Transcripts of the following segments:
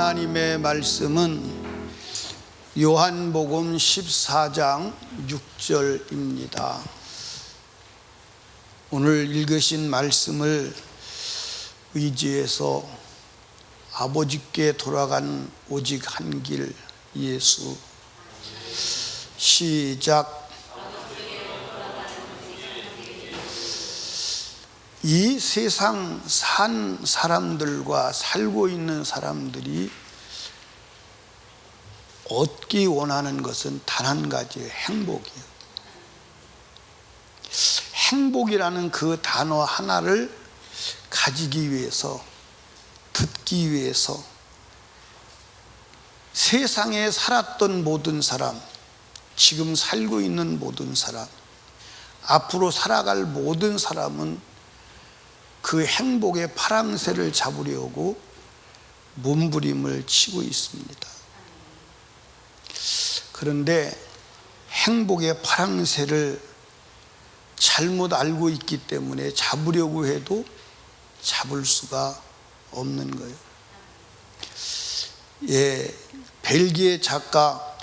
하나님의 말씀은 요한복음 14장 6절입니다. 오늘 읽으신 말씀을 의지해서 아버지께 돌아간 오직 한 길 예수. 시작. 이 세상 산 사람들과 살고 있는 사람들이 얻기 원하는 것은 단 한 가지예요. 행복이에요. 행복이라는 그 단어 하나를 가지기 위해서, 듣기 위해서 세상에 살았던 모든 사람, 지금 살고 있는 모든 사람, 앞으로 살아갈 모든 사람은 그 행복의 파랑새를 잡으려고 몸부림을 치고 있습니다. 그런데 행복의 파랑새를 잘못 알고 있기 때문에 잡으려고 해도 잡을 수가 없는 거예요. 벨기에 작가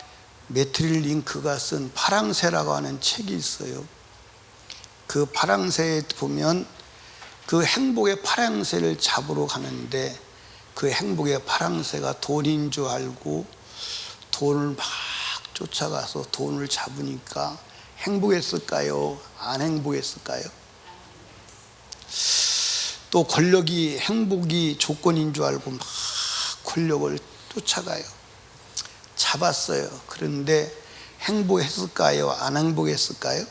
메트릴 링크가 쓴 파랑새라고 하는 책이 있어요. 그 파랑새에 보면 그 행복의 파랑새를 잡으러 가는데 그 행복의 파랑새가 돈인 줄 알고 돈을 막 쫓아가서 돈을 잡으니까 행복했을까요? 안 행복했을까요? 또 권력이 행복이 조건인 줄 알고 막 권력을 쫓아가요. 잡았어요. 그런데 행복했을까요? 안 행복했을까요?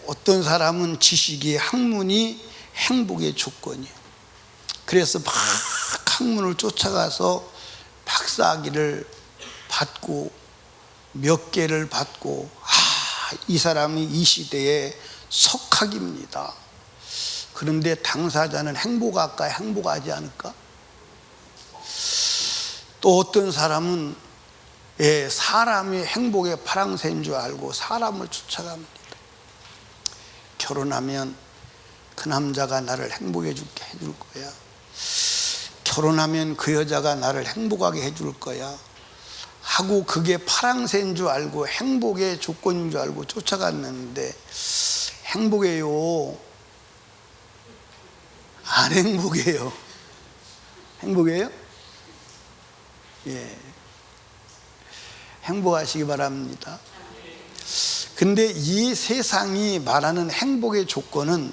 어떤 사람은 지식이, 학문이 행복의 조건이에요. 그래서 막 학문을 쫓아가서 박사학위를 받고 몇 개를 받고, 이 사람이 이 시대의 석학입니다. 그런데 당사자는 행복할까, 행복하지 않을까? 또 어떤 사람은 사람이 행복의 파랑새인 줄 알고 사람을 쫓아갑니다. 결혼하면 그 남자가 나를 행복해 줄게 해줄 거야. 결혼하면 그 여자가 나를 행복하게 해줄 거야 하고 그게 파랑새인 줄 알고 행복의 조건인 줄 알고 쫓아갔는데 행복해요? 안 행복해요? 행복해요? 행복하시기 바랍니다. 근데 이 세상이 말하는 행복의 조건은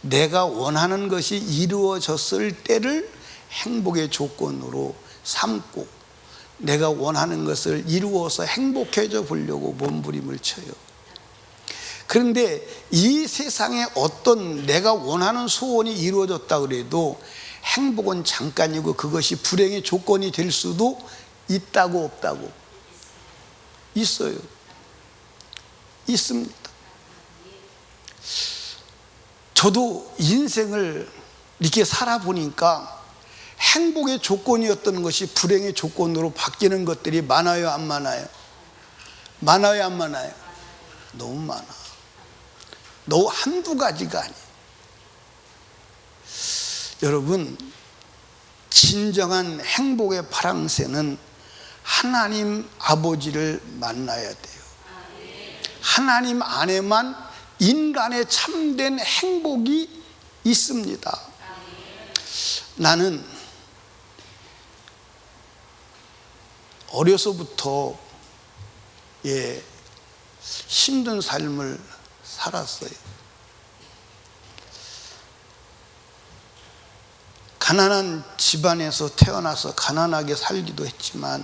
내가 원하는 것이 이루어졌을 때를 행복의 조건으로 삼고 내가 원하는 것을 이루어서 행복해져 보려고 몸부림을 쳐요. 그런데 이 세상에 어떤 내가 원하는 소원이 이루어졌다 그래도 행복은 잠깐이고 그것이 불행의 조건이 될 수도 있다고 없다고? 있어요. 있습니다. 저도 인생을 이렇게 살아보니까 행복의 조건이었던 것이 불행의 조건으로 바뀌는 것들이 많아요, 안 많아요? 많아요, 안 많아요? 너무 많아. 너무 한두 가지가 아니에요. 여러분, 진정한 행복의 파랑새는 하나님 아버지를 만나야 돼요. 하나님 안에만 인간의 참된 행복이 있습니다. 나는 어려서부터 힘든 삶을 살았어요. 가난한 집안에서 태어나서 가난하게 살기도 했지만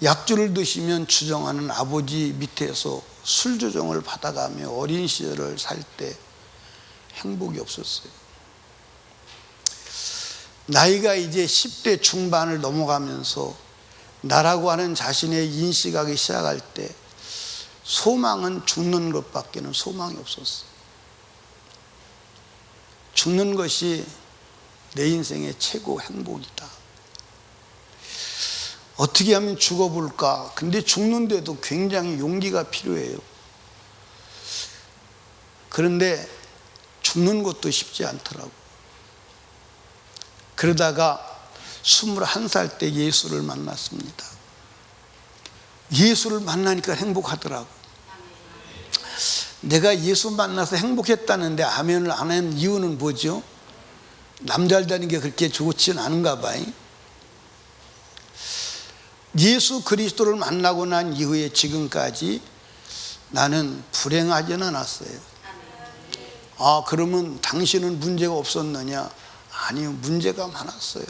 약주를 드시면 주정하는 아버지 밑에서 술 조정을 받아가며 어린 시절을 살 때 행복이 없었어요. 나이가 이제 10대 중반을 넘어가면서 나라고 하는 자신의 인식하기 시작할 때 소망은 죽는 것밖에는 소망이 없었어요. 죽는 것이 내 인생의 최고 행복이다. 어떻게 하면 죽어볼까? 근데 죽는데도 굉장히 용기가 필요해요. 그런데 죽는 것도 쉽지 않더라고. 그러다가 21살 때 예수를 만났습니다. 예수를 만나니까 행복하더라고. 내가 예수 만나서 행복했다는데 아멘을 안 한 이유는 뭐죠? 남잘다는 게 그렇게 좋지는 않은가 봐요. 예수 그리스도를 만나고 난 이후에 지금까지 나는 불행하지는 않았어요. 아, 그러면 당신은 문제가 없었느냐? 아니요, 문제가 많았어요.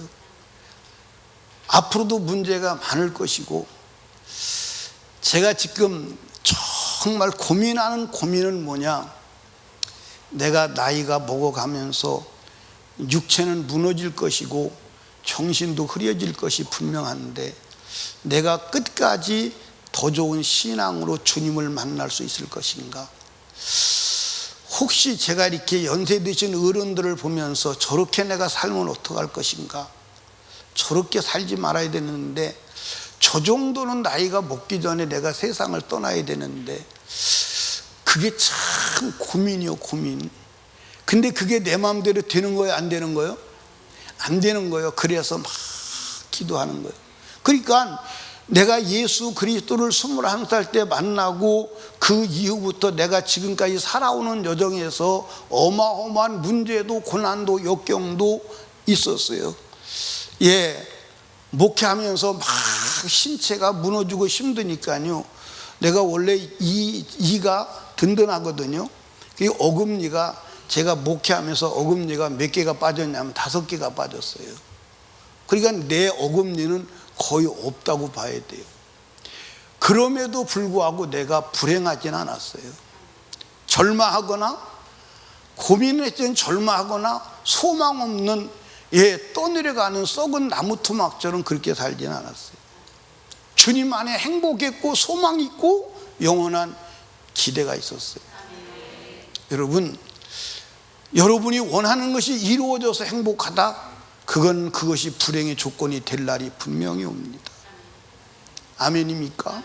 앞으로도 문제가 많을 것이고, 제가 지금 정말 고민하는 고민은 뭐냐? 내가 나이가 먹어가면서 육체는 무너질 것이고 정신도 흐려질 것이 분명한데, 내가 끝까지 더 좋은 신앙으로 주님을 만날 수 있을 것인가? 혹시 제가 이렇게 연세 드신 어른들을 보면서 저렇게 내가 살면 어떡할 것인가? 저렇게 살지 말아야 되는데, 저 정도는 나이가 먹기 전에 내가 세상을 떠나야 되는데, 그게 참 고민이요, 고민. 근데 그게 내 마음대로 되는 거예요, 안 되는 거예요? 안 되는 거예요. 그래서 막 기도하는 거예요. 그러니까 내가 예수 그리스도를 21살 때 만나고 그 이후부터 내가 지금까지 살아오는 여정에서 어마어마한 문제도 고난도 역경도 있었어요. 예, 목회하면서 막 신체가 무너지고 힘드니까요, 내가 원래 이가 든든하거든요. 그 어금니가, 제가 목회하면서 어금니가 몇 개가 빠졌냐면 5개가 빠졌어요. 그러니까 내 어금니는 거의 없다고 봐야 돼요. 그럼에도 불구하고 내가 불행하진 않았어요. 절망하거나 고민했던 절망하거나 소망 없는, 예, 떠내려가는 썩은 나무 토막처럼 그렇게 살지는 않았어요. 주님 안에 행복했고 소망이 있고 영원한 기대가 있었어요. 여러분이 원하는 것이 이루어져서 행복하다? 그것이 불행의 조건이 될 날이 분명히 옵니다. 아멘입니까?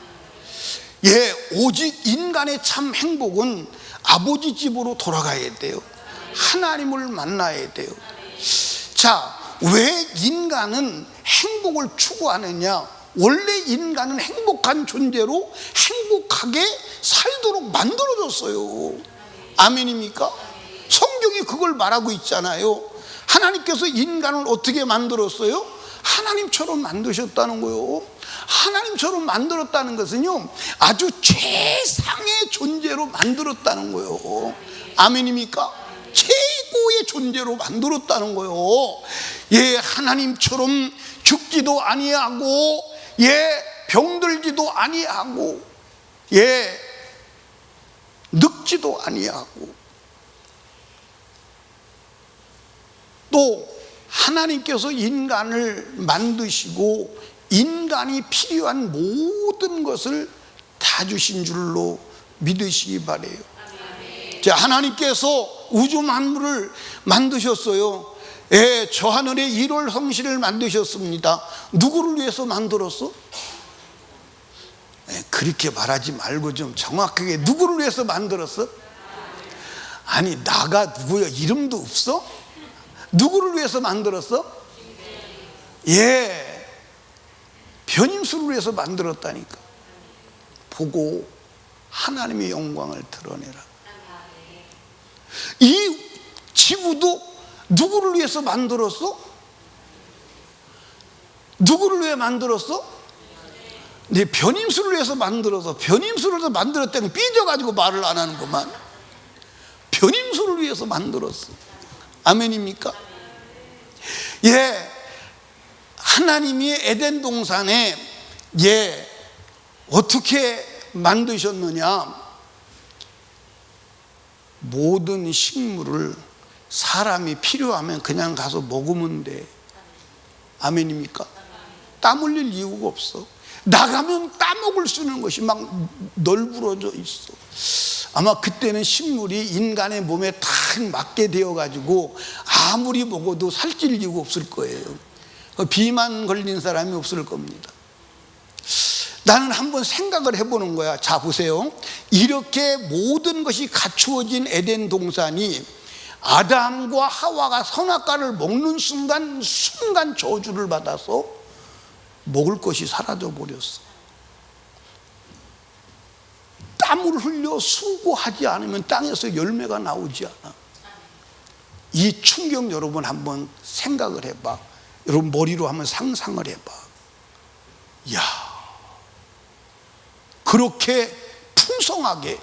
예, 오직 인간의 참 행복은 아버지 집으로 돌아가야 돼요. 하나님을 만나야 돼요. 자, 왜 인간은 행복을 추구하느냐? 원래 인간은 행복한 존재로 행복하게 살도록 만들어졌어요. 아멘입니까? 성경이 그걸 말하고 있잖아요. 하나님께서 인간을 어떻게 만들었어요? 하나님처럼 만드셨다는 거예요. 하나님처럼 만들었다는 것은요, 아주 최상의 존재로 만들었다는 거예요. 아멘입니까? 최고의 존재로 만들었다는 거예요. 예, 하나님처럼 죽지도 아니하고, 예, 병들지도 아니하고, 예, 늙지도 아니하고, 또 하나님께서 인간을 만드시고 인간이 필요한 모든 것을 다 주신 줄로 믿으시기 바래요. 자, 하나님께서 우주 만물을 만드셨어요. 예, 저 하늘에 일월 성시를 만드셨습니다. 누구를 위해서 만들었어? 예, 그렇게 말하지 말고 좀 정확하게, 누구를 위해서 만들었어? 아니, 나가 누구야? 이름도 없어? 누구를 위해서 만들었어? 예, 변임수를 위해서 만들었다니까. 보고 하나님의 영광을 드러내라. 이 지구도 누구를 위해서 만들었어? 누구를 위해 만들었어? 네, 변임수를 위해서 만들어서, 변임수를 위해서 만들었다니 삐져가지고 말을 안 하는구만. 변임수를 위해서 만들었어. 아멘입니까? 예, 하나님이 에덴 동산에, 예, 어떻게 만드셨느냐? 모든 식물을 사람이 필요하면 그냥 가서 먹으면 돼. 아멘입니까? 땀 흘릴 이유가 없어. 나가면 따먹을 수 있는 것이 막 널브러져 있어. 아마 그때는 식물이 인간의 몸에 딱 맞게 되어가지고 아무리 먹어도 살찔 이유가 없을 거예요. 비만 걸린 사람이 없을 겁니다. 나는 한번 생각을 해보는 거야. 자, 보세요. 이렇게 모든 것이 갖추어진 에덴 동산이 아담과 하와가 선악과를 먹는 순간 저주를 받아서 먹을 것이 사라져 버렸어. 땀을 흘려 수고하지 않으면 땅에서 열매가 나오지 않아. 이 충격 여러분 한번 생각을 해봐. 여러분 머리로 한번 상상을 해봐. 이야, 그렇게 풍성하게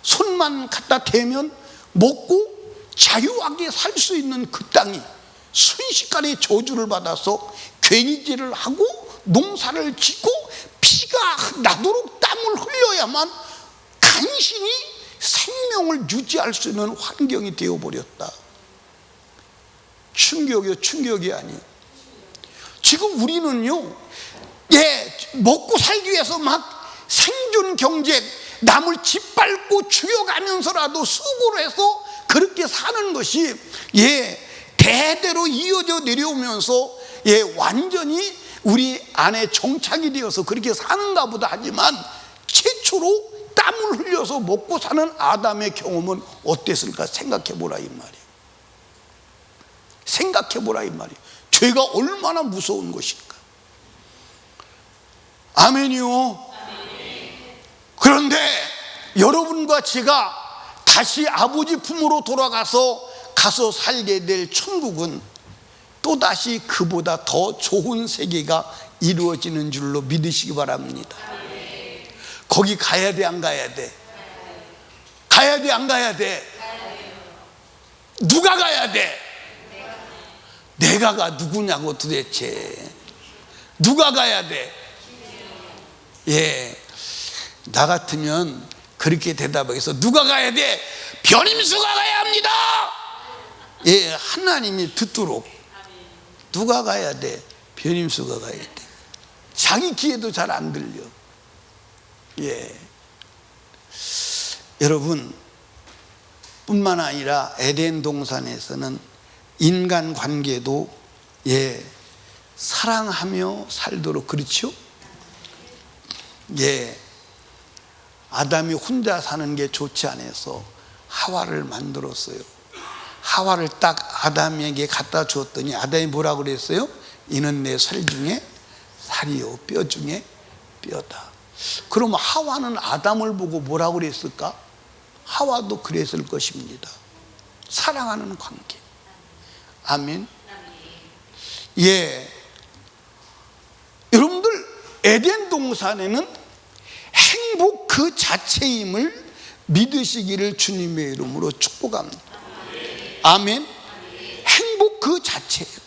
손만 갖다 대면 먹고 자유하게 살 수 있는 그 땅이 순식간에 저주를 받아서 괜히질을 하고 농사를 짓고 피가 나도록 땀을 흘려야만 간신히 생명을 유지할 수 있는 환경이 되어버렸다. 충격이요, 충격이 아니에요. 지금 우리는요, 먹고 살기 위해서 막 생존 경쟁, 남을 짓밟고 죽여가면서라도 수고를 해서 그렇게 사는 것이 대대로 이어져 내려오면서 완전히 우리 안에 정착이 되어서 그렇게 사는가 보다 하지만, 최초로 땀을 흘려서 먹고 사는 아담의 경험은 어땠을까 생각해 보라 이 말이에요. 생각해 보라 이 말이에요. 죄가 얼마나 무서운 것인가. 아멘이요. 그런데 여러분과 제가 다시 아버지 품으로 돌아가서 살게 될 천국은 또다시 그보다 더 좋은 세계가 이루어지는 줄로 믿으시기 바랍니다. 거기 가야 돼, 안 가야 돼? 가야 돼, 안 가야 돼? 누가 가야 돼? 내가가 누구냐고 도대체. 누가 가야 돼? 나 같으면 그렇게 대답하겠어. 누가 가야 돼? 변임수가 가야 합니다. 하나님이 듣도록. 누가 가야 돼? 변임수가 가야 돼. 자기 귀에도 잘 안 들려. 여러분, 뿐만 아니라 에덴 동산에서는 인간 관계도 사랑하며 살도록, 그렇죠? 아담이 혼자 사는 게 좋지 않아서 하와를 만들었어요. 하와를 딱 아담에게 갖다 주었더니 아담이 뭐라고 그랬어요? 이는 내 살 중에 살이요 뼈 중에 뼈다. 그럼 하와는 아담을 보고 뭐라고 그랬을까? 하와도 그랬을 것입니다. 사랑하는 관계. 아멘. 여러분들, 에덴 동산에는 행복 그 자체임을 믿으시기를 주님의 이름으로 축복합니다. 아멘. 행복 그 자체예요.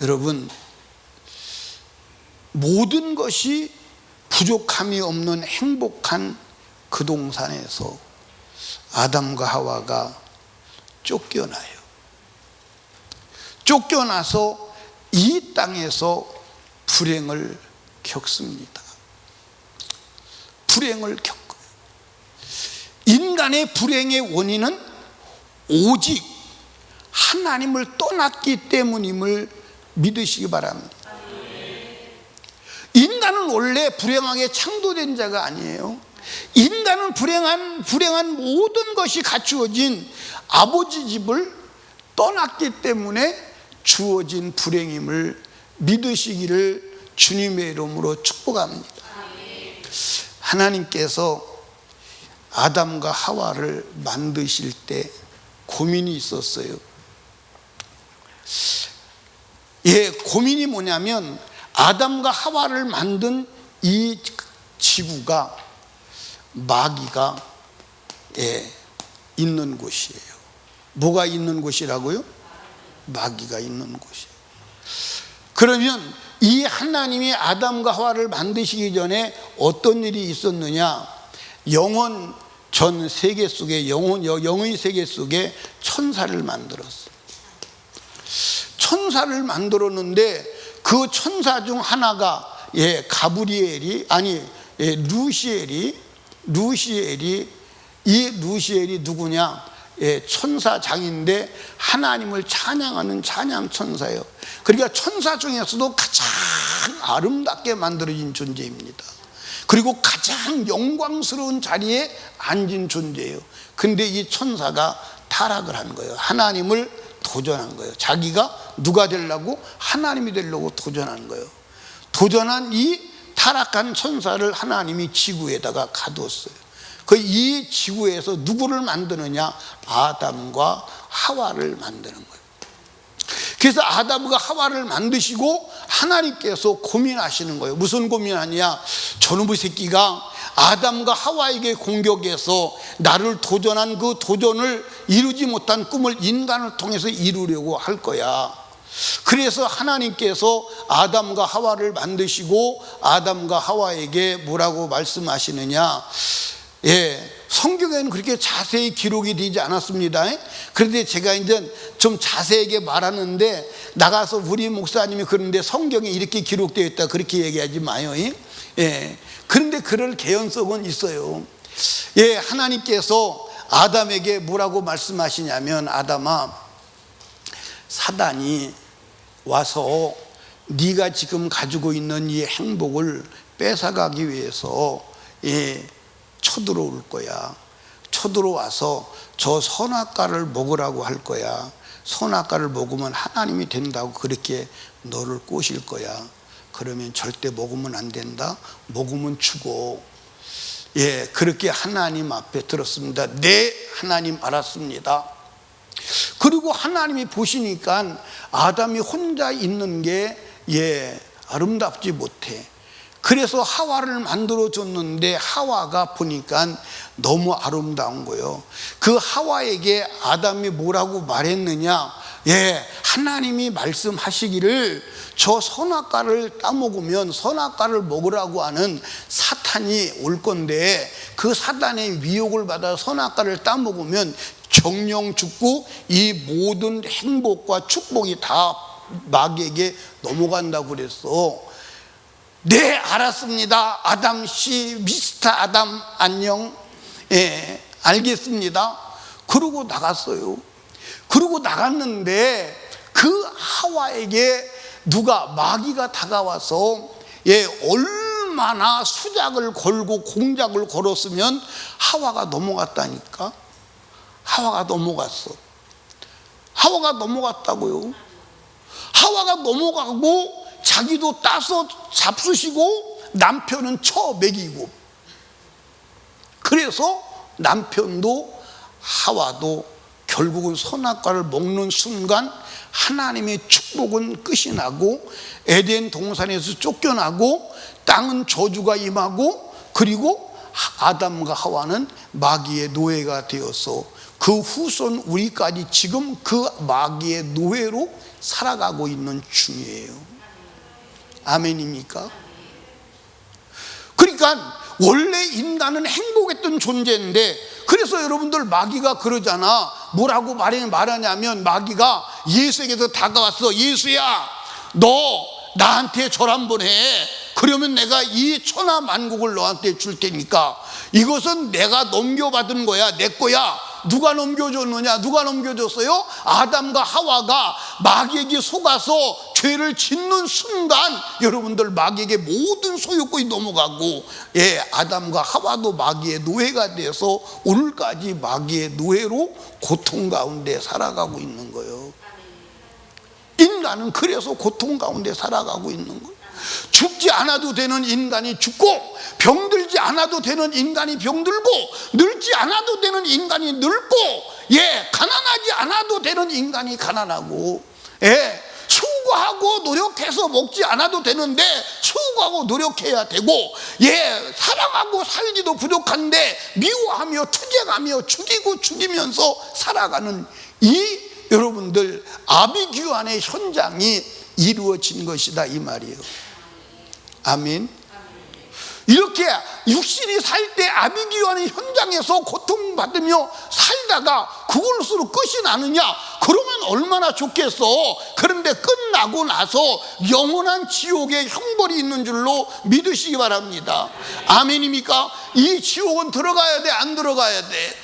여러분, 모든 것이 부족함이 없는 행복한 그 동산에서 아담과 하와가 쫓겨나요. 쫓겨나서 이 땅에서 불행을 겪습니다. 불행을 겪어요. 인간의 불행의 원인은 오직 하나님을 떠났기 때문임을 믿으시기 바랍니다. 인간은 원래 불행하게 창조된 자가 아니에요. 인간은 불행한 모든 것이 갖추어진 아버지 집을 떠났기 때문에 주어진 불행임을 믿으시기를 주님의 이름으로 축복합니다. 하나님께서 아담과 하와를 만드실 때 고민이 있었어요. 고민이 뭐냐면, 아담과 하와를 만든 이 지구가 마귀가 있는 곳이에요. 뭐가 있는 곳이라고요? 마귀가 있는 곳이에요. 그러면 이 하나님이 아담과 하와를 만드시기 전에 어떤 일이 있었느냐? 영원 전 세계 속에, 영의 세계 속에 천사를 만들었어요. 천사를 만들었는데 그 천사 중 하나가 가브리엘이, 아니 루시엘이, 이 루시엘이 누구냐? 천사장인데 하나님을 찬양하는 찬양 천사예요. 그러니까 천사 중에서도 가장 아름답게 만들어진 존재입니다. 그리고 가장 영광스러운 자리에 앉은 존재예요. 근데 이 천사가 타락을 한 거예요. 하나님을 도전한 거예요. 자기가 누가 되려고? 하나님이 되려고 도전한 거예요. 도전한 이 타락한 천사를 하나님이 지구에다가 가두었어요. 이 지구에서 누구를 만드느냐? 아담과 하와를 만드는 거예요. 그래서 아담과 하와를 만드시고 하나님께서 고민하시는 거예요. 무슨 고민하냐? 저놈의 새끼가 아담과 하와에게 공격해서 나를 도전한 그 도전을 이루지 못한 꿈을 인간을 통해서 이루려고 할 거야. 그래서 하나님께서 아담과 하와를 만드시고 아담과 하와에게 뭐라고 말씀하시느냐? 성경에는 그렇게 자세히 기록이 되지 않았습니다. 그런데 제가 이제 좀 자세하게 말하는데, 나가서 우리 목사님이 그런데 성경에 이렇게 기록되어 있다 그렇게 얘기하지 마요. 그런데 그럴 개연성은 있어요. 하나님께서 아담에게 뭐라고 말씀하시냐면, 아담아, 사단이 와서 네가 지금 가지고 있는 이 행복을 뺏어가기 위해서 쳐들어올 거야. 쳐들어와서 저 선악과를 먹으라고 할 거야. 선악과를 먹으면 하나님이 된다고 그렇게 너를 꼬실 거야. 그러면 절대 먹으면 안 된다. 먹으면 죽어. 그렇게 하나님 앞에 들었습니다. 네, 하나님 알았습니다. 그리고 하나님이 보시니까 아담이 혼자 있는 게 아름답지 못해. 그래서 하와를 만들어 줬는데 하와가 보니까 너무 아름다운 거예요. 그 하와에게 아담이 뭐라고 말했느냐? 하나님이 말씀하시기를 저 선악과를 따먹으면 선악과를 먹으라고 하는 사탄이 올 건데, 그 사탄의 미혹을 받아 선악과를 따먹으면 정령 죽고 이 모든 행복과 축복이 다 마귀에게 넘어간다고 그랬어. 네, 알았습니다. 아담 씨, 미스터 아담 안녕. 알겠습니다. 그러고 나갔어요. 그러고 나갔는데 그 하와에게 누가, 마귀가 다가와서 얼마나 수작을 걸고 공작을 걸었으면 하와가 넘어갔다니까. 하와가 넘어갔어. 하와가 넘어갔다고요. 하와가 넘어가고 자기도 따서 잡수시고 남편은 쳐 먹이고, 그래서 남편도 하와도 결국은 선악과를 먹는 순간 하나님의 축복은 끝이 나고 에덴 동산에서 쫓겨나고 땅은 저주가 임하고, 그리고 아담과 하와는 마귀의 노예가 되어서 그 후손 우리까지 지금 그 마귀의 노예로 살아가고 있는 중이에요. 아멘입니까? 그러니까 원래 인간은 행복했던 존재인데, 그래서 여러분들 마귀가 그러잖아. 뭐라고 말하냐면, 마귀가 예수에게서 다가왔어. 예수야, 너 나한테 절 한번 해. 그러면 내가 이 천하 만국을 너한테 줄 테니까. 이것은 내가 넘겨받은 거야. 내 거야. 누가 넘겨줬느냐? 누가 넘겨줬어요? 아담과 하와가 마귀에게 속아서 죄를 짓는 순간 여러분들 마귀에게 모든 소유권이 넘어가고, 아담과 하와도 마귀의 노예가 돼서 오늘까지 마귀의 노예로 고통 가운데 살아가고 있는 거예요. 인간은 그래서 고통 가운데 살아가고 있는 거예요. 죽지 않아도 되는 인간이 죽고, 병들지 않아도 되는 인간이 병들고, 늙지 않아도 되는 인간이 늙고, 가난하지 않아도 되는 인간이 가난하고, 수고하고 노력해서 먹지 않아도 되는데 수고하고 노력해야 되고, 사랑하고 살기도 부족한데 미워하며 투쟁하며 죽이면서 살아가는 이 여러분들 아비규환의 현장이 이루어진 것이다, 이 말이에요. 아멘. 이렇게 육신이 살 때 아비규환의 현장에서 고통받으며 살다가 그걸로 끝이 나느냐? 그러면 얼마나 좋겠어. 그런데 끝나고 나서 영원한 지옥의 형벌이 있는 줄로 믿으시기 바랍니다. 아멘입니까? 이 지옥은 들어가야 돼, 안 들어가야 돼?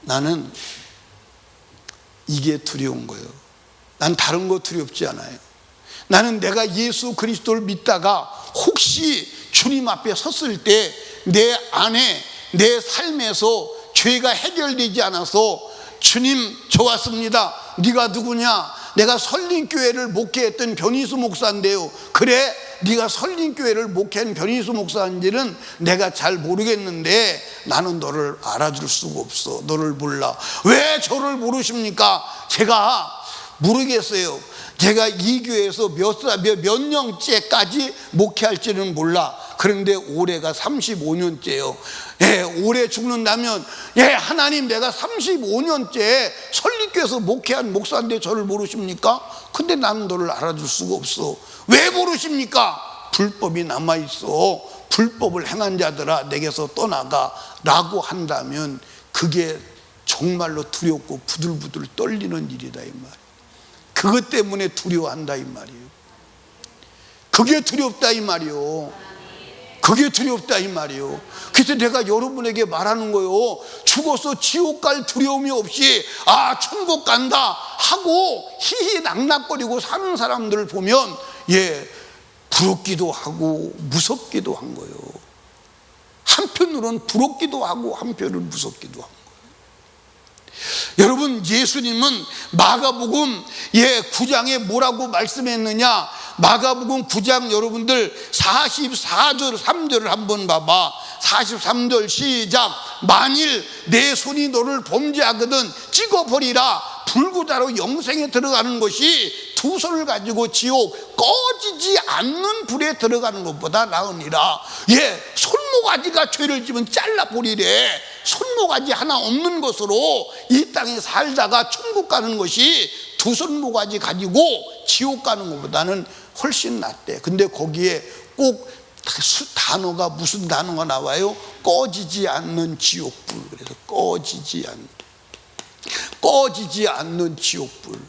나는 이게 두려운 거예요. 난 다른 거 두렵지 않아요. 나는 내가 예수 그리스도를 믿다가 혹시 주님 앞에 섰을 때 내 안에, 내 삶에서 죄가 해결되지 않아서 주님, 저 왔습니다. 네가 누구냐? 내가 설린교회를 목회했던 변희수 목사인데요. 그래? 네가 설린교회를 목회한 변희수 목사인지는 내가 잘 모르겠는데 나는 너를 알아줄 수가 없어. 너를 몰라. 왜 저를 모르십니까? 제가 모르겠어요. 제가 이 교회에서 몇 년째까지 목회할지는 몰라. 그런데 올해가 35년째요. 예, 올해 죽는다면, 예, 하나님, 내가 35년째 설립교회에서 목회한 목사인데 저를 모르십니까? 근데 나는 너를 알아줄 수가 없어. 왜 모르십니까? 불법이 남아있어. 불법을 행한 자들아 내게서 떠나가 라고 한다면 그게 정말로 두렵고 부들부들 떨리는 일이다 이 말이에요. 그것 때문에 두려워한다 이 말이에요. 그게 두렵다 이 말이에요. 그게 두렵다 이 말이에요. 그래서 내가 여러분에게 말하는 거예요. 죽어서 지옥 갈 두려움이 없이 천국 간다 하고 희희낙낙거리고 사는 사람들을 보면 부럽기도 하고 무섭기도 한 거예요. 한편으로는 부럽기도 하고 한편으로는 무섭기도 한 거예요. 여러분, 예수님은 마가복음 9장에 뭐라고 말씀했느냐? 마가복음 9장 여러분들 44절 3절을 한번 봐봐. 43절 시작. 만일 내 손이 너를 범죄하거든 찍어버리라. 불구자로 영생에 들어가는 것이 두 손을 가지고 지옥 꺼지지 않는 불에 들어가는 것보다 나으니라. 손모가지가 죄를 지면 잘라버리래. 손모가지 하나 없는 것으로 이 땅에 살다가 천국 가는 것이 두 손모가지 가지고 지옥 가는 것보다는 훨씬 낫대. 근데 거기에 꼭 단어가 무슨 단어가 나와요? 꺼지지 않는 지옥불. 그래서 꺼지지 않는 지옥불.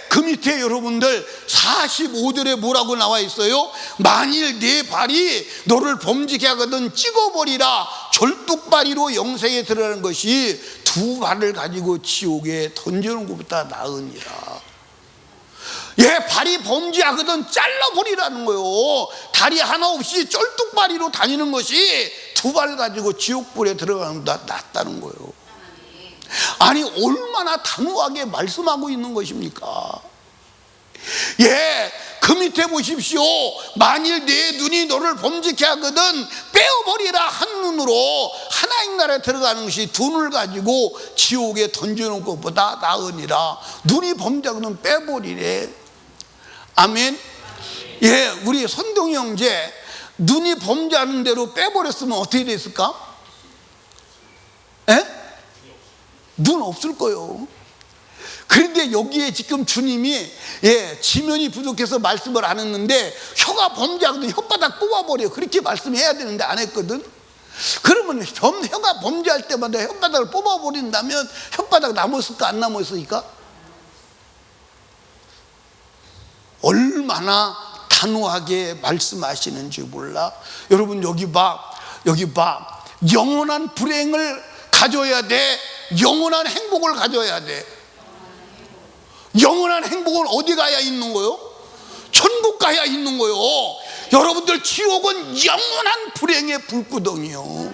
그 밑에 여러분들 45절에 뭐라고 나와 있어요? 만일 내 발이 너를 범죄케 하거든 찍어버리라. 절뚝발이로 영생에 들어가는 것이 두 발을 가지고 지옥에 던지는 것보다 나으니라. 발이 범죄하거든 잘라버리라는 거예요. 다리 하나 없이 쩔뚝발이로 다니는 것이 두 발 가지고 지옥불에 들어가는 것보다 낫다는 거예요. 아니, 얼마나 단호하게 말씀하고 있는 것입니까? 그 밑에 보십시오. 만일 내 눈이 너를 범죄케 하거든 빼어버리라. 한 눈으로 하나님 나라에 들어가는 것이 두 눈을 가지고 지옥에 던져놓은 것보다 나으니라. 눈이 범죄하거든 빼버리래. 아멘. 우리 선동이 형제 눈이 범죄하는 대로 빼버렸으면 어떻게 됐을까? 눈 없을 거예요. 그런데 여기에 지금 주님이 지면이 부족해서 말씀을 안 했는데 혀가 범죄하거든 혓바닥 뽑아버려. 그렇게 말씀해야 되는데 안 했거든. 그러면 혀가 범죄할 때마다 혓바닥을 뽑아버린다면 혓바닥 남았을까 안 남았을까? 얼마나 단호하게 말씀하시는지 몰라. 여러분 여기 봐. 영원한 불행을 가져야 돼. 영원한 행복을 가져야 돼. 영원한 행복은 어디 가야 있는 거요? 천국 가야 있는 거요. 여러분들 지옥은 영원한 불행의 불구덩이요.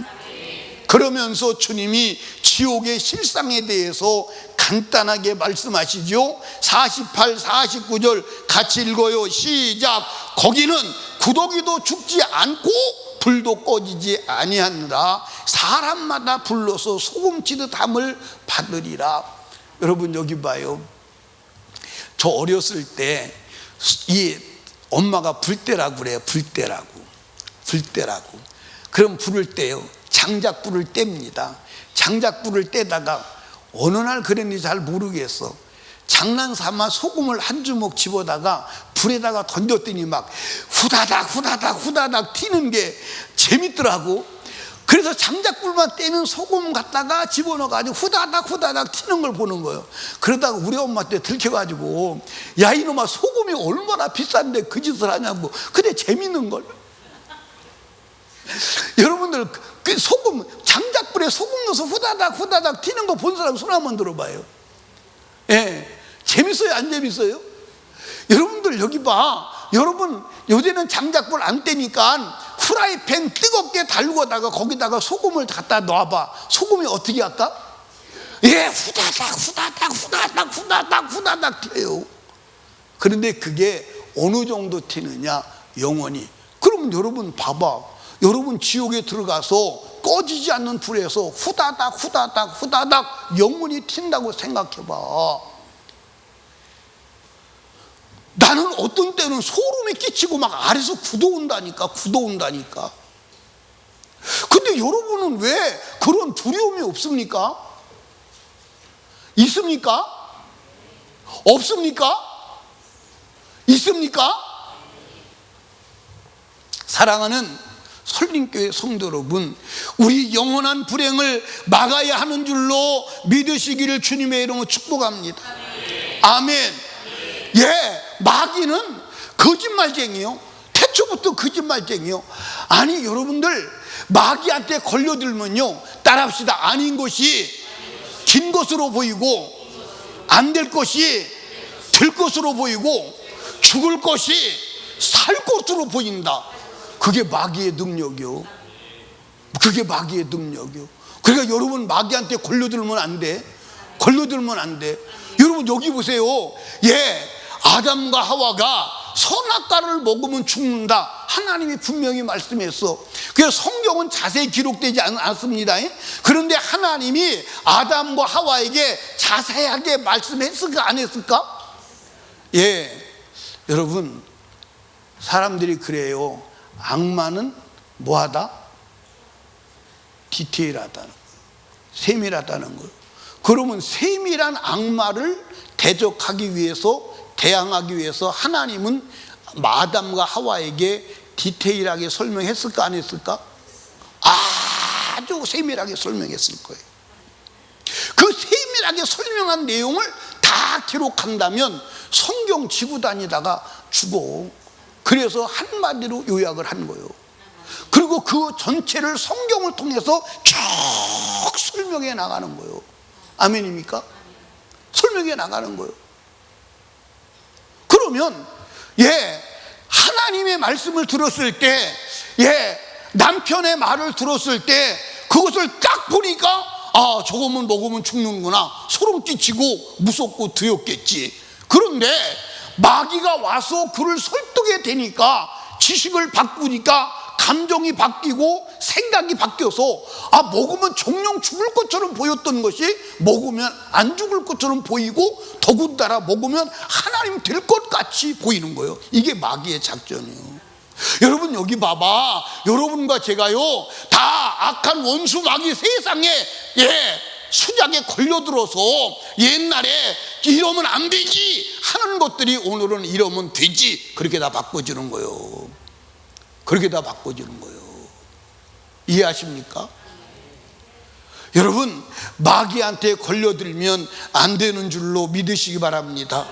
그러면서 주님이 지옥의 실상에 대해서 간단하게 말씀하시죠. 48, 49절 같이 읽어요. 시작. 거기는 구더기도 죽지 않고 불도 꺼지지 아니하느라 사람마다 불러서 소금치듯 함을 받으리라. 여러분 여기 봐요. 저 어렸을 때 이 엄마가 불때라고 그래요. 불때라고. 그럼 불을 떼요. 장작불을 뗍니다. 장작불을 떼다가 어느 날 그랬는지 잘 모르겠어. 장난삼아 소금을 한 주먹 집어다가 불에다가 던졌더니 막 후다닥 튀는 게 재밌더라고. 그래서 장작불만 떼면 소금 갖다가 집어넣어가지고 후다닥 튀는 걸 보는 거예요. 그러다가 우리 엄마한테 들켜가지고 야 이놈아 소금이 얼마나 비싼데 그 짓을 하냐고. 근데 재밌는 걸. 여러분들 그 소금 장작불에 소금 넣어서 후다닥 튀는 거 본 사람 손 한번 들어봐요. 재밌어요, 안 재밌어요? 여러분들 여기 봐. 여러분 요새는 장작불 안 떼니까 프라이팬 뜨겁게 달구다가 거기다가 소금을 갖다 놔봐. 소금이 어떻게 할까? 예, 후다닥 후다닥 후다닥 후다닥 후다닥 튀어요. 그런데 그게 어느 정도 튀느냐? 영원히. 그럼 여러분 봐봐. 여러분 지옥에 들어가서 꺼지지 않는 불에서 후다닥 후다닥 후다닥 영원히 튄다고 생각해봐. 나는 어떤 때는 소름이 끼치고 막 아래서 굳어온다니까. 근데 여러분은 왜 그런 두려움이 없습니까? 있습니까? 없습니까? 있습니까? 사랑하는 설림교회 성도 여러분, 우리 영원한 불행을 막아야 하는 줄로 믿으시기를 주님의 이름으로 축복합니다. 아멘. 예, 마귀는 거짓말쟁이요. 태초부터 거짓말쟁이요. 아니 여러분들, 마귀한테 걸려들면요, 따라합시다. 아닌 것이 진 것으로 보이고, 안 될 것이 될 것으로 보이고, 죽을 것이 살 것으로 보인다. 그게 마귀의 능력이요. 그게 마귀의 능력이요. 그러니까 여러분 마귀한테 걸려들면 안 돼. 걸려들면 안 돼. 여러분 여기 보세요. 예, 아담과 하와가 선악과를 먹으면 죽는다. 하나님이 분명히 말씀했어. 그래서 성경은 자세히 기록되지 않습니다. 그런데 하나님이 아담과 하와에게 자세하게 말씀했을까 안 했을까? 예, 여러분 사람들이 그래요. 악마는 뭐하다? 디테일하다는 거예요. 세밀하다는 거예요. 그러면 세밀한 악마를 대적하기 위해서, 대항하기 위해서 하나님은 아담과 하와에게 디테일하게 설명했을까 안 했을까? 아주 세밀하게 설명했을 거예요. 그 세밀하게 설명한 내용을 다 기록한다면 성경 지고 다니다가 죽어. 그래서 한마디로 요약을 한 거예요. 그리고 그 전체를 성경을 통해서 쭉 설명해 나가는 거예요. 아멘입니까? 설명해 나가는 거예요. 그러면 예, 하나님의 말씀을 들었을 때, 예, 남편의 말을 들었을 때 그것을 딱 보니까 아, 저거만 먹으면 죽는구나. 소름 끼치고 무섭고 두렵겠지. 그런데 마귀가 와서 그를 설득해 되니까, 지식을 바꾸니까 감정이 바뀌고 생각이 바뀌어서 아, 먹으면 정령 죽을 것처럼 보였던 것이 먹으면 안 죽을 것처럼 보이고, 더군다나 먹으면 하나님 될 것 같이 보이는 거예요. 이게 마귀의 작전이에요. 여러분 여기 봐봐. 여러분과 제가요 다 악한 원수 마귀 세상에, 예, 수작에 걸려들어서 옛날에 이러면 안 되지 하는 것들이 오늘은 이러면 되지, 그렇게 다 바꿔주는 거예요. 그렇게 다 바꿔주는 거예요. 이해하십니까? 여러분 마귀한테 걸려들면 안 되는 줄로 믿으시기 바랍니다.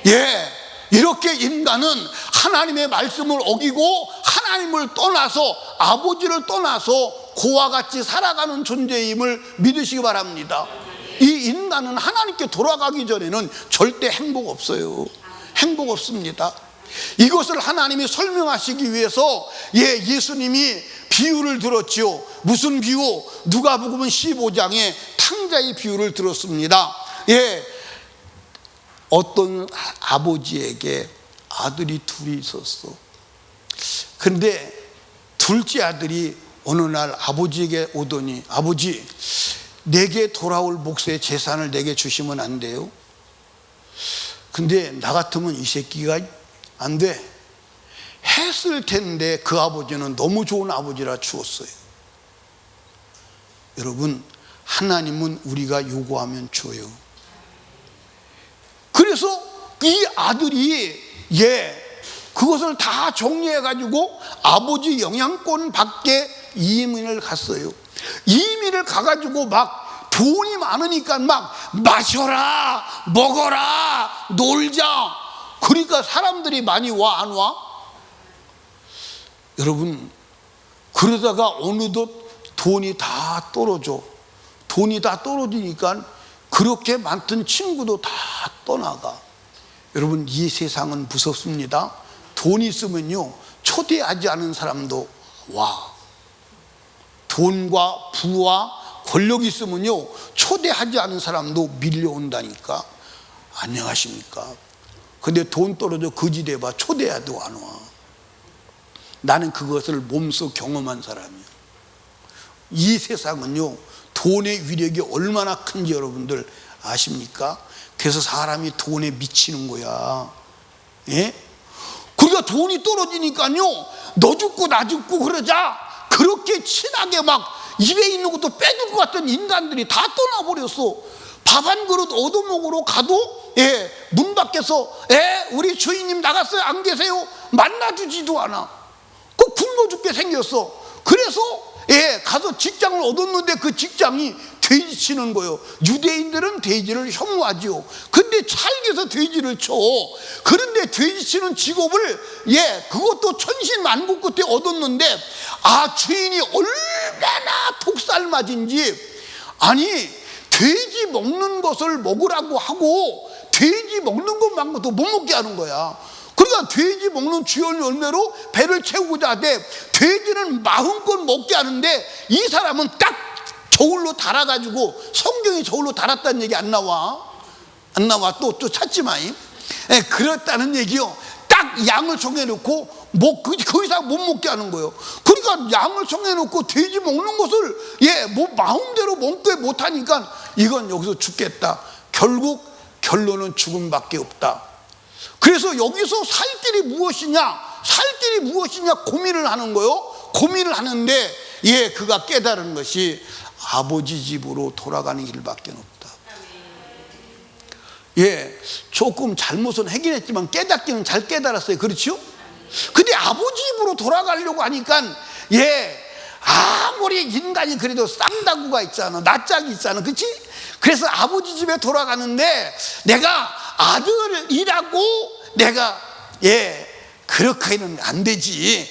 예, 이렇게 인간은 하나님의 말씀을 어기고 하나님을 떠나서, 아버지를 떠나서 고와 같이 살아가는 존재임을 믿으시기 바랍니다. 이 인간은 하나님께 돌아가기 전에는 절대 행복 없어요. 행복 없습니다. 이것을 하나님이 설명하시기 위해서 예, 예수님이 비유를 들었지요. 무슨 비유? 누가복음 15장에 탕자의 비유를 들었습니다. 예, 어떤 아버지에게 아들이 둘이 있었어. 그런데 둘째 아들이 어느 날 아버지에게 오더니, 아버지, 내게 돌아올 몫의 재산을 내게 주시면 안 돼요? 근데 나 같으면 이 새끼가 안 돼 했을 텐데 그 아버지는 너무 좋은 아버지라 주었어요. 여러분 하나님은 우리가 요구하면 줘요. 그래서 이 아들이 예, 그것을 다 정리해 가지고 아버지 영향권 밖에 이민을 갔어요. 이민을 가가지고 막 돈이 많으니까 막 마셔라, 먹어라, 놀자. 그러니까 사람들이 많이 와, 안 와? 여러분 그러다가 어느덧 돈이 다 떨어져. 돈이 다 떨어지니까 그렇게 많던 친구도 다 떠나가. 여러분, 이 세상은 무섭습니다. 돈이 있으면요, 초대하지 않은 사람도 와. 돈과 부와 권력이 있으면요, 초대하지 않은 사람도 밀려온다니까. 안녕하십니까? 근데 돈 떨어져 거지대봐 초대해도 안 와. 나는 그것을 몸소 경험한 사람이야. 이 세상은요, 돈의 위력이 얼마나 큰지 여러분들 아십니까? 그래서 사람이 돈에 미치는 거야. 예? 그러니까 돈이 떨어지니까요, 너 죽고 나 죽고 그러자 그렇게 친하게 막 입에 있는 것도 빼줄 것 같은 인간들이 다 떠나버렸어. 밥 한 그릇 얻어먹으러 가도 문 밖에서 우리 주인님 나갔어요, 안 계세요? 만나주지도 않아. 그 굶어 죽게 생겼어. 그래서 가서 직장을 얻었는데 그 직장이 돼지치는 거예요. 유대인들은 돼지를 혐오하지요. 근데 찰기에서 돼지를 쳐. 그런데 돼지치는 직업을 그것도 천신만고 끝에 얻었는데, 주인이 얼마나 독살맞은지. 아니, 돼지 먹는 것을 먹으라고 하고 돼지 먹는 것만큼도 못 먹게 하는 거야. 그러니까 돼지 먹는 주연 열매로 배를 채우고자 하되 돼지는 마음껏 먹게 하는데, 이 사람은 딱 저울로 달아가지고, 성경이 저울로 달았다는 얘기 안 나와. 안 나와. 또 찾지마이. 그렇다는 얘기요. 딱 양을 정해놓고 그 이상 못 먹게 하는 거예요. 그러니까 양을 정해놓고 돼지 먹는 것을 뭐 마음대로 먹게 못하니까 이건 여기서 죽겠다. 결국 결론은 죽음밖에 없다. 그래서 여기서 살 길이 무엇이냐 고민을 하는 거예요. 고민을 하는데 그가 깨달은 것이 아버지 집으로 돌아가는 길밖에 없다. 조금 잘못은 하긴 했지만 깨닫기는 잘 깨달았어요. 그렇죠? 근데 아버지 집으로 돌아가려고 하니까 아무리 인간이 그래도 쌍다구가 있잖아, 낯짝이 있잖아, 그렇지? 그래서 아버지 집에 돌아가는데 내가 아들이라고 내가 그렇게는 안 되지.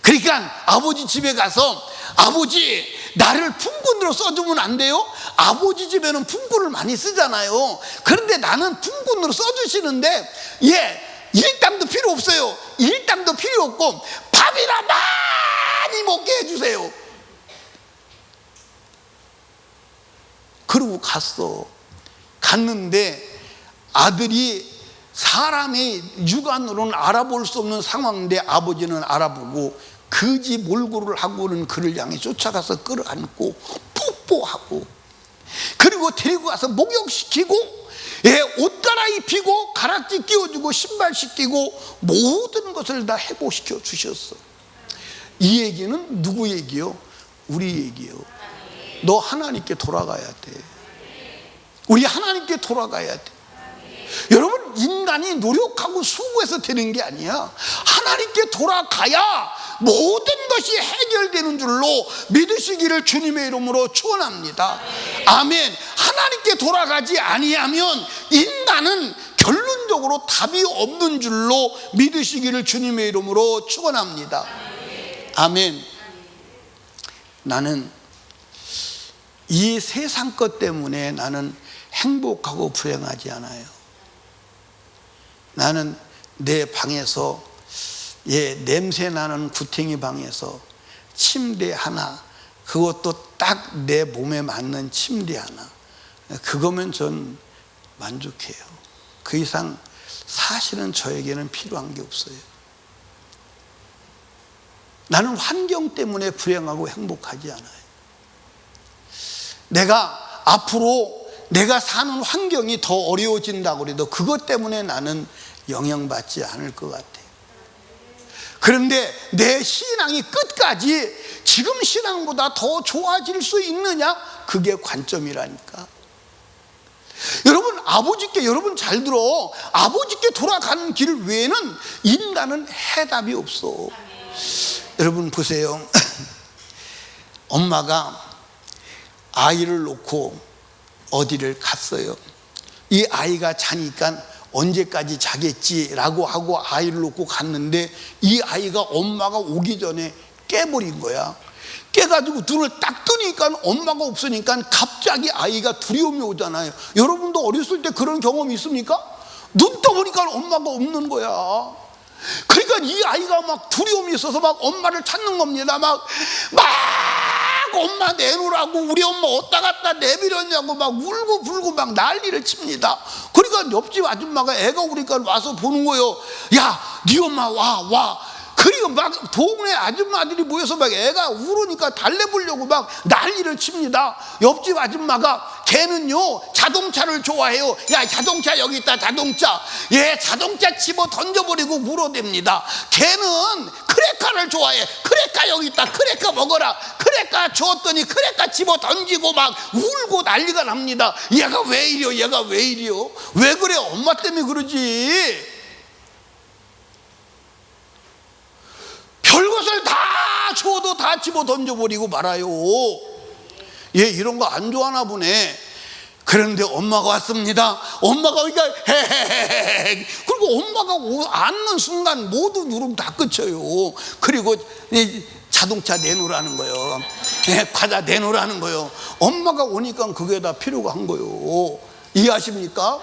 그러니까 아버지 집에 가서, 아버지 나를 품꾼으로 써주면 안 돼요? 아버지 집에는 품꾼을 많이 쓰잖아요. 그런데 나는 품꾼으로 써주시는데 일당도 필요 없어요. 일당도 필요 없고 밥이나 많이 먹게 해주세요. 그러고 갔는데 아들이 사람의 육안으로는 알아볼 수 없는 상황인데 아버지는 알아보고 그 집 몰골을 하고는 그를 향해 쫓아가서 끌어안고 뽀뽀하고, 그리고 데리고 가서 목욕시키고 옷 갈아입히고 가락지 끼워주고 신발 씻기고 모든 것을 다 회복시켜 주셨어. 이 얘기는 누구 얘기요? 우리 얘기요. 너 하나님께 돌아가야 돼. 우리 하나님께 돌아가야 돼. 여러분, 인간이 노력하고 수고해서 되는 게 아니야. 하나님께 돌아가야 모든 것이 해결되는 줄로 믿으시기를 주님의 이름으로 축원합니다. 아멘. 하나님께 돌아가지 아니하면 인간은 결론적으로 답이 없는 줄로 믿으시기를 주님의 이름으로 축원합니다. 아멘. 나는 이 세상 것 때문에 나는 행복하고 불행하지 않아요. 나는 내 방에서 냄새 나는 구탱이 방에서 침대 하나, 그것도 딱 내 몸에 맞는 침대 하나, 그거면 전 만족해요. 그 이상 사실은 저에게는 필요한 게 없어요. 나는 환경 때문에 불행하고 행복하지 않아요. 내가 앞으로 내가 사는 환경이 더 어려워진다고 해도 그것 때문에 나는 영향받지 않을 것 같아요. 그런데 내 신앙이 끝까지 지금 신앙보다 더 좋아질 수 있느냐? 그게 관점이라니까. 여러분, 아버지께, 여러분 잘 들어, 아버지께 돌아가는 길 외에는 인간은 해답이 없어. 여러분 보세요. 엄마가 아이를 놓고 어디를 갔어요. 이 아이가 자니까 언제까지 자겠지라고 하고 아이를 놓고 갔는데 이 아이가 엄마가 오기 전에 깨버린 거야. 깨가지고 눈을 딱 뜨니까 엄마가 없으니까 갑자기 아이가 두려움이 오잖아요. 여러분도 어렸을 때 그런 경험 있습니까? 눈 떠보니까 엄마가 없는 거야. 그러니까 이 아이가 막 두려움이 있어서 막 엄마를 찾는 겁니다. 막 엄마 내놓으라고, 우리 엄마 어디다 갖다 내밀었냐고 막 울고 불고 막 난리를 칩니다. 그러니까 옆집 아줌마가 애가 우니까 와서 보는 거예요. 야, 네 엄마 와. 그리고 막 동네 아줌마들이 모여서 막 애가 울으니까 달래보려고 막 난리를 칩니다. 옆집 아줌마가 걔는요 자동차를 좋아해요. 야, 자동차 여기 있다, 자동차. 예, 자동차 집어 던져버리고 울어댑니다. 걔는 크레카를 좋아해. 크레카 여기 있다, 크레카 먹어라. 크레카 줬더니 크레카 집어 던지고 막 울고 난리가 납니다. 얘가 왜 이래요, 얘가 왜 이래요? 왜 그래? 엄마 때문에 그러지. 별것을 다 줘도 다 집어 던져버리고 말아요. 얘 이런 거 안 좋아하나 보네. 그런데 엄마가 왔습니다. 엄마가 오니까 헤헤헤헤. 그리고 엄마가 앉는 순간 모든 울음 다 끝쳐요. 그리고 자동차 내놓으라는 거예요. 과자 내놓으라는 거예요. 엄마가 오니까 그게 다 필요가 한 거예요. 이해하십니까?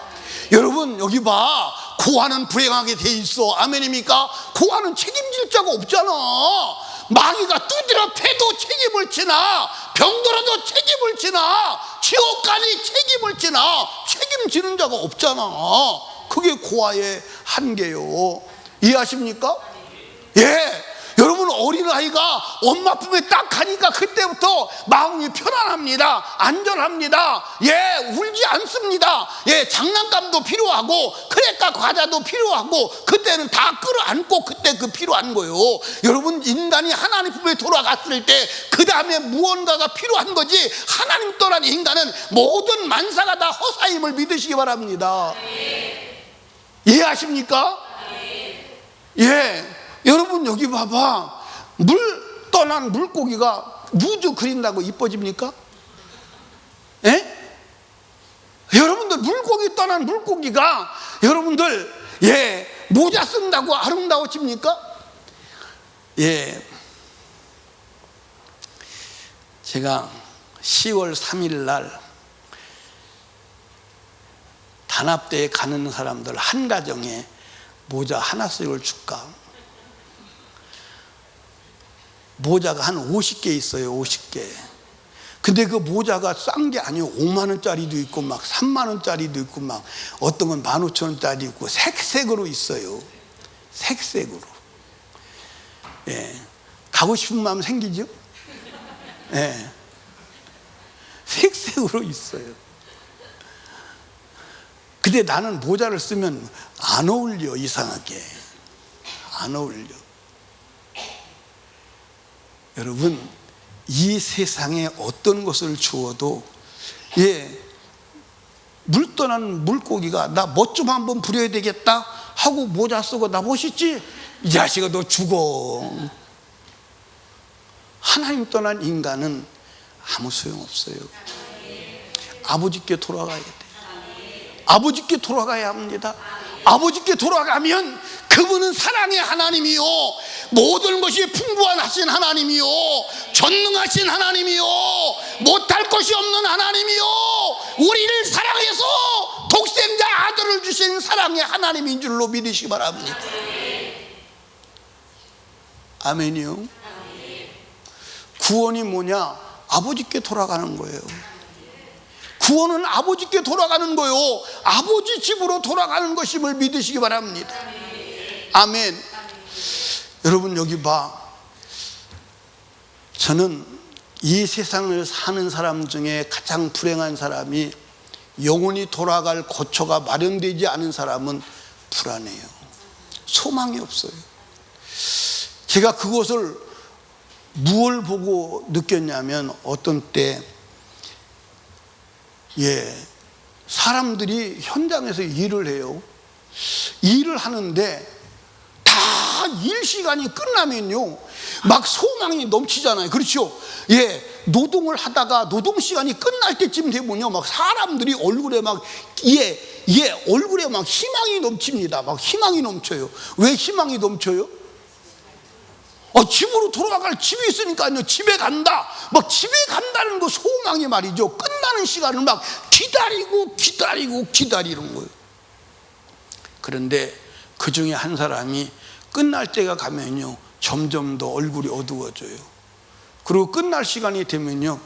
여러분, 여기 봐. 고아는 불행하게 돼 있어. 아멘입니까? 고아는 책임질 자가 없잖아. 마귀가 두드려 패도 책임을 지나, 병들어도 책임을 지나, 지옥 가니 책임을 지나, 책임지는 자가 없잖아. 그게 고아의 한계요. 이해하십니까? 예. 여러분, 어린아이가 엄마 품에 딱 가니까 그때부터 마음이 편안합니다. 안전합니다. 예, 울지 않습니다. 예, 장난감도 필요하고 크레카 과자도 필요하고 그때는 다 끌어안고 그때 그 필요한 거예요. 여러분, 인간이 하나님 품에 돌아갔을 때 그 다음에 무언가가 필요한 거지, 하나님 떠난 인간은 모든 만사가 다 허사임을 믿으시기 바랍니다. 이해하십니까? 예. 여러분, 여기 봐봐. 물 떠난 물고기가 우주 그린다고 이뻐집니까? 예? 여러분들, 물고기 떠난 물고기가 여러분들 모자 쓴다고 아름다워집니까? 예. 제가 10월 3일 날 단합대에 가는 사람들 한 가정에 모자 하나씩을 줄까? 모자가 한 50개 있어요. 50개. 근데 그 모자가 싼 게 아니에요. 5만 원짜리도 있고 막 3만 원짜리도 있고 막 어떤 건 15,000원짜리 있고 색색으로 있어요. 색색으로. 예. 가고 싶은 마음 생기죠? 예. 색색으로 있어요. 근데 나는 모자를 쓰면 안 어울려. 이상하게 안 어울려. 여러분, 이 세상에 어떤 것을 주어도 물 떠난 물고기가 나 멋 좀 한번 부려야 되겠다 하고 모자 쓰고 나 멋있지? 이 자식아 너 죽어. 하나님 떠난 인간은 아무 소용없어요. 아버지께 돌아가야 돼. 아버지께 돌아가야 합니다. 아버지께 돌아가면 그분은 사랑의 하나님이요, 모든 것이 풍부하신 하나님이요, 전능하신 하나님이요, 못할 것이 없는 하나님이요, 우리를 사랑해서 독생자 아들을 주신 사랑의 하나님인 줄로 믿으시기 바랍니다. 아멘이요. 구원이 뭐냐? 아버지께 돌아가는 거예요. 구원은 아버지께 돌아가는 거요, 아버지 집으로 돌아가는 것임을 믿으시기 바랍니다. 아멘. 여러분, 여기 봐. 저는 이 세상을 사는 사람 중에 가장 불행한 사람이, 영원히 돌아갈 거처가 마련되지 않은 사람은 불안해요. 소망이 없어요. 제가 그것을 무엇을 보고 느꼈냐면, 어떤 때 사람들이 현장에서 일을 해요. 일을 하는데 다 일 시간이 끝나면요 막 소망이 넘치잖아요. 그렇죠? 노동을 하다가 노동 시간이 끝날 때쯤 되면요 막 사람들이 얼굴에 막 얼굴에 막 희망이 넘칩니다. 막 희망이 넘쳐요. 왜 희망이 넘쳐요? 집으로 돌아갈 집이 있으니까요. 집에 간다. 막 집에 간다는 거 소망이 말이죠. 끝나는 시간을 막 기다리는 거예요. 그런데 그 중에 한 사람이 끝날 때가 가면요, 점점 더 얼굴이 어두워져요. 그리고 끝날 시간이 되면요,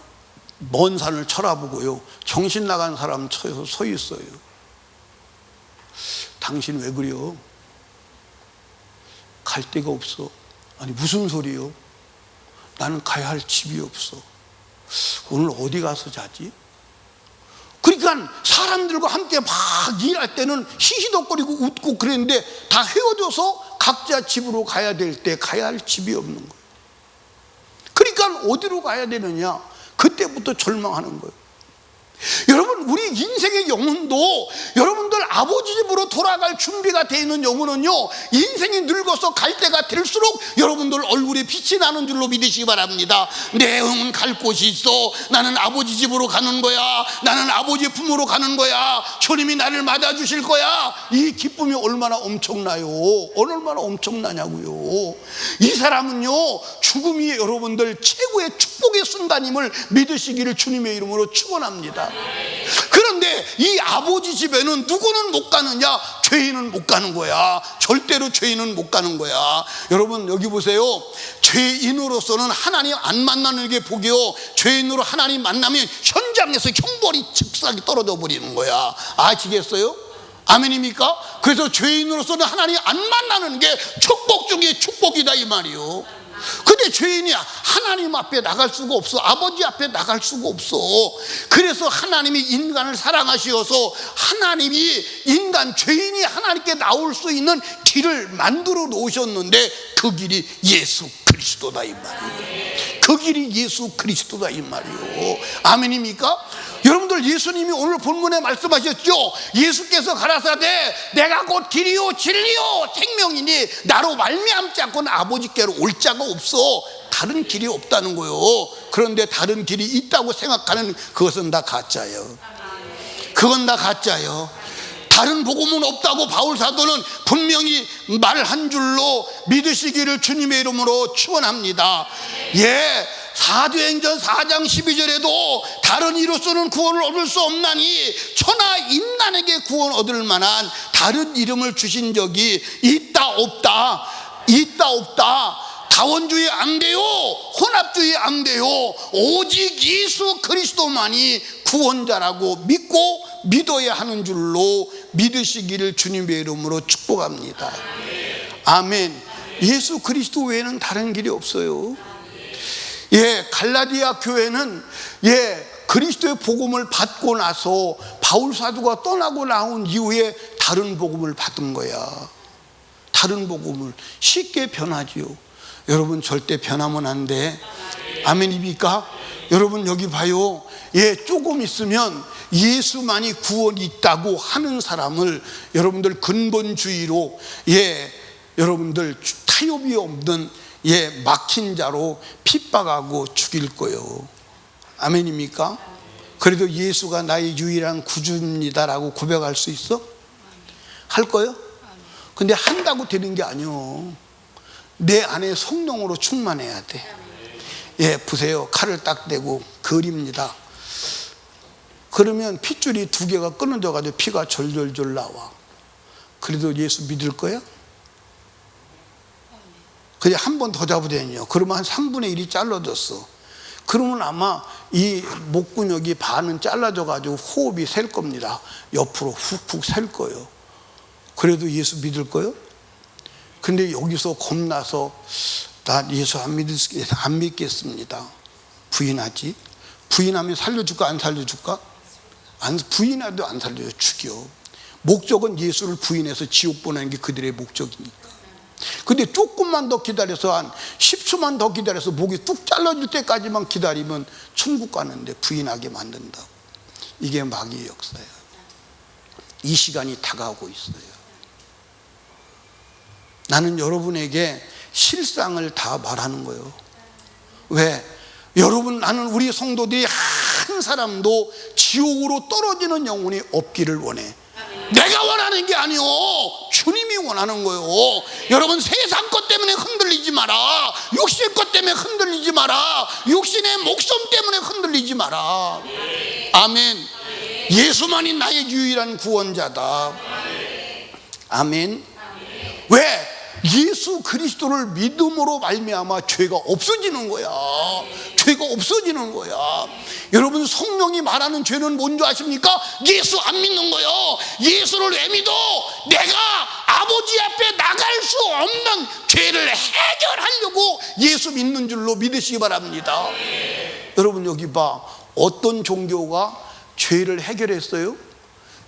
먼 산을 쳐다보고요, 정신 나간 사람 쳐서 서 있어요. 당신 왜 그래요? 갈 데가 없어. 아니 무슨 소리요? 나는 가야 할 집이 없어. 오늘 어디 가서 자지? 그러니까 사람들과 함께 막 일할 때는 히히덕거리고 웃고 그랬는데 다 헤어져서 각자 집으로 가야 될 때 가야 할 집이 없는 거예요. 그러니까 어디로 가야 되느냐? 그때부터 절망하는 거예요. 여러분, 우리 인생의 영혼도 여러분들 아버지 집으로 돌아갈 준비가 되어 있는 영혼은요, 인생이 늙어서 갈 때가 될수록 여러분들 얼굴에 빛이 나는 줄로 믿으시기 바랍니다. 내 영혼 갈 곳이 있어. 나는 아버지 집으로 가는 거야. 나는 아버지 품으로 가는 거야. 주님이 나를 맞아주실 거야. 이 기쁨이 얼마나 엄청나요. 얼마나 엄청나냐고요. 이 사람은요, 죽음이 여러분들 최고의 축복의 순간임을 믿으시기를 주님의 이름으로 축원합니다. 그런데 이 아버지 집에는 누구는 못 가느냐? 죄인은 못 가는 거야. 절대로 죄인은 못 가는 거야. 여러분 여기 보세요. 죄인으로서는 하나님 안 만나는 게 복이요, 죄인으로 하나님 만나면 현장에서 형벌이 즉사하게 떨어져 버리는 거야. 아시겠어요? 아멘입니까? 그래서 죄인으로서는 하나님 안 만나는 게 축복 중에 축복이다 이 말이요. 근데 죄인이 하나님 앞에 나갈 수가 없어. 아버지 앞에 나갈 수가 없어. 그래서 하나님이 인간을 사랑하시어서 하나님이 인간 죄인이 하나님께 나올 수 있는 길을 만들어 놓으셨는데 그 길이 예수 그리스도다 이 말이에요. 그 길이 예수 그리스도다 이 말이에요. 아멘입니까? 여러분들, 예수님이 오늘 본문에 말씀하셨죠. 예수께서 가라사대 내가 곧 길이요 진리요 생명이니 나로 말미암지 않고는 아버지께로 올 자가 없어. 다른 길이 없다는 거예요. 그런데 다른 길이 있다고 생각하는 그것은 다 가짜예요. 그건 다 가짜예요. 다른 복음은 없다고 바울 사도는 분명히 말한 줄로 믿으시기를 주님의 이름으로 축원합니다. 예, 사도행전 4장 12절에도 다른 이로서는 구원을 얻을 수 없나니 천하 인간에게 구원 얻을 만한 다른 이름을 주신 적이 있다 없다. 있다 없다. 다원주의 안 돼요. 혼합주의 안 돼요. 오직 예수 그리스도만이 구원자라고 믿고 믿어야 하는 줄로 믿으시기를 주님의 이름으로 축복합니다. 아멘. 예수 그리스도 외에는 다른 길이 없어요. 예, 갈라디아 교회는 그리스도의 복음을 받고 나서 바울 사도가 떠나고 나온 이후에 다른 복음을 받은 거야. 다른 복음을 쉽게 변하지요. 여러분 절대 변하면 안 돼. 아멘입니까? 여러분 여기 봐요. 조금 있으면 예수만이 구원이 있다고 하는 사람을 여러분들 근본주의로 여러분들 타협이 없는 막힌 자로 핍박하고 죽일 거예요. 아멘입니까? 그래도 예수가 나의 유일한 구주입니다라고 고백할 수 있어? 할 거예요? 근데 한다고 되는 게 아니요. 내 안에 성령으로 충만해야 돼. 보세요. 칼을 딱 대고 그립니다. 그러면 핏줄이 2개가 끊어져 가지고 피가 절절절 나와. 그래도 예수 믿을 거야? 그냥 한 번 더 잡으더니요. 그러면 한 3분의 1이 잘라졌어. 그러면 아마 이 목근육이 반은 잘라져 가지고 호흡이 셀 겁니다. 옆으로 훅훅 셀 거예요. 그래도 예수 믿을 거예요? 근데 여기서 겁나서 나 예수 안 믿겠습니다. 부인하지? 부인하면 살려줄까 안 살려줄까? 부인해도 안 살려줘. 죽여. 목적은 예수를 부인해서 지옥 보내는 게 그들의 목적이니까. 근데 조금만 더 기다려서 한 10초만 더 기다려서 목이 뚝 잘라질 때까지만 기다리면 천국 가는데 부인하게 만든다고. 이게 마귀의 역사예요. 이 시간이 다가오고 있어요. 나는 여러분에게 실상을 다 말하는 거예요. 왜? 여러분, 나는 우리 성도들이 한 사람도 지옥으로 떨어지는 영혼이 없기를 원해. 내가 원하는 게 아니요, 주님이 원하는 거요. 여러분, 세상 것 때문에 흔들리지 마라. 육신 것 때문에 흔들리지 마라. 육신의 목숨 때문에 흔들리지 마라. 아멘. 예수만이 나의 유일한 구원자다. 아멘. 왜? 예수 그리스도를 믿음으로 말미암아 죄가 없어지는 거야. 죄가 없어지는 거야. 여러분, 성령이 말하는 죄는 뭔지 아십니까? 예수 안 믿는 거요. 예수를 왜 믿어? 내가 아버지 앞에 나갈 수 없는 죄를 해결하려고 예수 믿는 줄로 믿으시기 바랍니다. 여러분, 여기 봐. 어떤 종교가 죄를 해결했어요?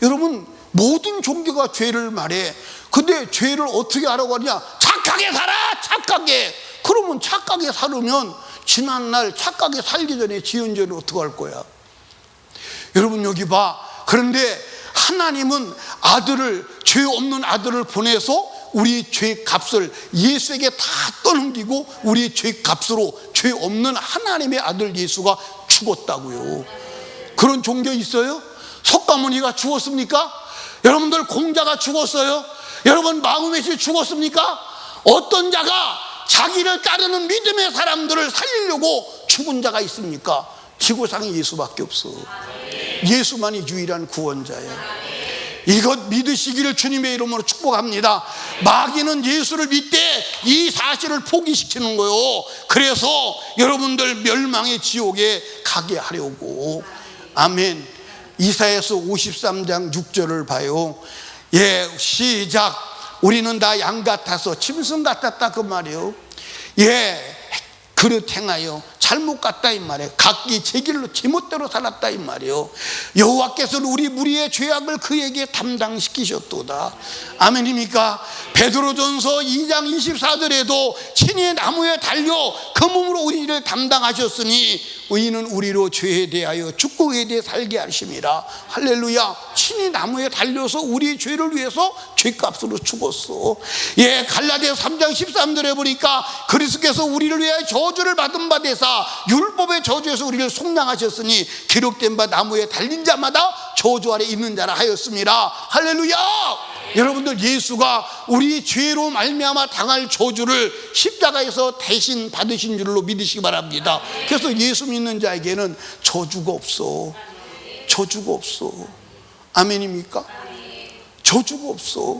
여러분, 모든 종교가 죄를 말해. 근데 죄를 어떻게 하라고 하냐? 착하게 살아, 착하게. 그러면 착하게 살으면 지난날 착하게 살기 전에 지은 죄를 어떻게 할 거야? 여러분, 여기 봐. 그런데 하나님은 아들을, 죄 없는 아들을 보내서 우리 죄 값을 예수에게 다 떠넘기고 우리 죄 값으로 죄 없는 하나님의 아들 예수가 죽었다고요. 그런 종교 있어요? 석가모니가 죽었습니까? 여러분들, 공자가 죽었어요? 여러분, 마음에서 죽었습니까? 어떤 자가 자기를 따르는 믿음의 사람들을 살리려고 죽은 자가 있습니까? 지구상에 예수밖에 없어. 예수만이 유일한 구원자예요. 이것 믿으시기를 주님의 이름으로 축복합니다. 마귀는 예수를 믿되 이 사실을 포기시키는 거요. 그래서 여러분들 멸망의 지옥에 가게 하려고. 아멘. 이사야서 53장 6절을 봐요. 예, 시작. 우리는 다 양 같아서 짐승 같았다, 그 말이요. 예, 그릇 행하여 잘못 갔다 이 말이에요. 각기 제 길로 제멋대로 살았다 이 말이에요. 여호와께서는 우리 무리의 죄악을 그에게 담당시키셨도다. 아멘입니까? 베드로전서 2장 24절에도 친히 나무에 달려 그 몸으로 우리를 담당하셨으니 이는 우리로 죄에 대하여 죽고 그에 대해 살게 하심이라. 할렐루야. 친히 나무에 달려서 우리 죄를 위해서 죄값으로 죽었어. 예, 갈라디아 3장 13절에 보니까 그리스도께서 우리를 위하여 저주를 받은 바 되사 율법의 저주에서 우리를 속량하셨으니 기록된 바 나무에 달린 자마다 저주 아래 있는 자라 하였습니다. 할렐루야. 여러분들, 예수가 우리 죄로 말미암아 당할 저주를 십자가에서 대신 받으신 줄로 믿으시기 바랍니다. 그래서 예수 믿는 자에게는 저주가 없어. 저주가 없어. 아멘입니까? 저주가 없어.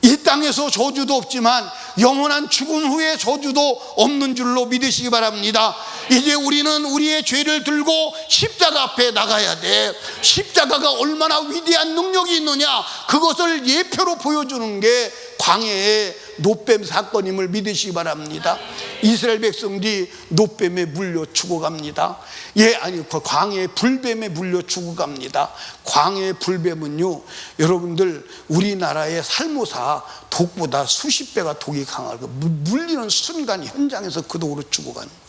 이 땅에서 저주도 없지만 영원한 죽음 후에 저주도 없는 줄로 믿으시기 바랍니다. 이제 우리는 우리의 죄를 들고 십자가 앞에 나가야 돼. 십자가가 얼마나 위대한 능력이 있느냐, 그것을 예표로 보여주는 게 광야의 놋뱀 사건임을 믿으시기 바랍니다. 이스라엘 백성들이 놋뱀에 물려 죽어갑니다. 예, 아니, 광야의 불뱀에 물려 죽어갑니다. 광야의 불뱀은요, 여러분들, 우리나라의 살모사 독보다 수십 배가 독이 강하고 물리는 순간 현장에서 그 독으로 죽어가는 거예요.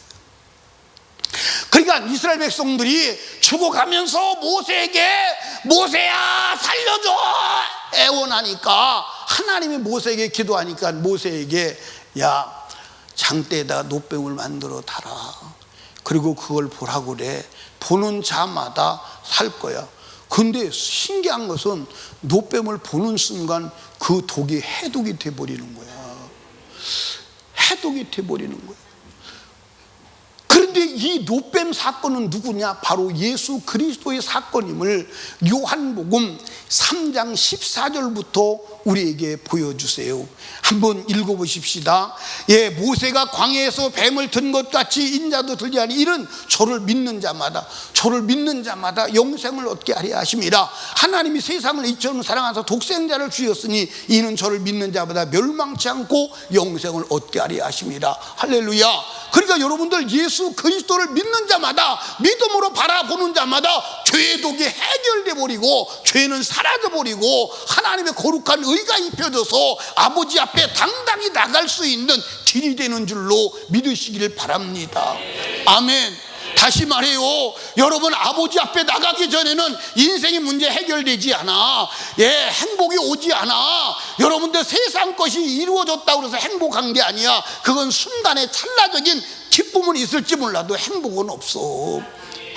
그러니까 이스라엘 백성들이 죽어가면서 모세에게 모세야 살려줘 애원하니까 하나님이 모세에게 기도하니까 모세에게 야, 장대에다 놋뱀을 만들어 달아. 그리고 그걸 보라고 그래. 보는 자마다 살 거야. 근데 신기한 것은 놋뱀을 보는 순간 그 독이 해독이 돼버리는 거야. 해독이 돼버리는 거야. 그런데 이 놋뱀 사건은 누구냐? 바로 예수 그리스도의 사건임을 요한복음 3장 14절부터 우리에게 보여주세요. 한번 읽어보십시다. 예, 모세가 광야에서 뱀을 든 것 같이 인자도 들지 아니 이는 저를 믿는 자마다 영생을 얻게 하려 하심이라. 하나님이 세상을 이처럼 사랑하사 독생자를 주셨으니 이는 저를 믿는 자마다 멸망치 않고 영생을 얻게 하려 하심이라. 할렐루야. 그러니까 여러분들, 예수 그리스도를 믿는 자마다, 믿음으로 바라보는 자마다 죄의 독이 해결돼 버리고 죄는 사라져 버리고 하나님의 거룩한 의가 입혀져서 아버지 앞에 당당히 나갈 수 있는 길이 되는 줄로 믿으시기를 바랍니다. 아멘. 다시 말해요. 여러분, 아버지 앞에 나가기 전에는 인생의 문제 해결되지 않아. 예, 행복이 오지 않아. 여러분들, 세상 것이 이루어졌다고 해서 행복한 게 아니야. 그건 순간의 찰나적인 기쁨은 있을지 몰라도 행복은 없어.